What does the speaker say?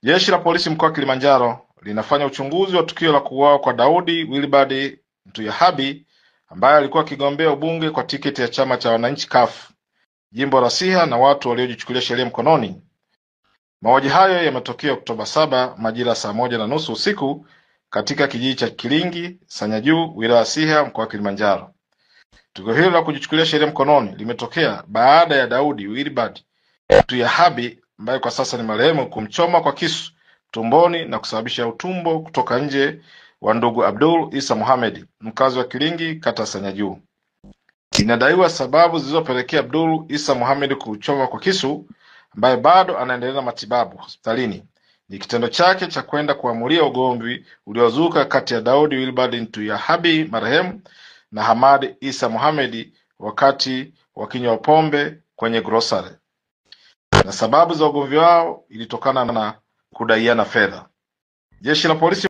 Jeshi la polisi mkoa wa Kilimanjaro linafanya uchunguzi wa tukio la kuuawa kwa Daudi Wilbard Ntuyehabi ambaye alikuwa akigombea ubunge kwa tiketi ya chama cha wananchi CUF jimbo la Siha na watu waliojichukulia sheria mkononi. Mauaji hayo yametokea Oktoba 7 majira saa 1:30 usiku katika kijiji cha Kilingi Sanyajuu wilaya Siha mkoa wa Kilimanjaro. Tukio hilo la kujichukulia sheria mkononi limetokea baada ya Daudi Wilbard Ntuyehabi ambaye kwa sasa ni marehemu kumchoma kwa kisu tumboni na kusababisha utumbo kutoka nje wa ndugu Abdul Isa Mohamed mkazi wa Kilingi kata Sanyajuu. Inadaiwa sababu zilizopelekea Abdul Isa Mohamed kuchoma kwa kisu ambaye bado anaendelea na matibabu hospitalini ni kitendo chake cha kwenda kuamulia ugomvi uliozuka kati ya Daudi Wilbard Ntuyehabi marehemu na Hamad Isa Mohamed wakati wakinywa pombe kwenye grocery. Na sababu za ugomvi wao ilitokana na kudaiana fedha. Jeshi la polisi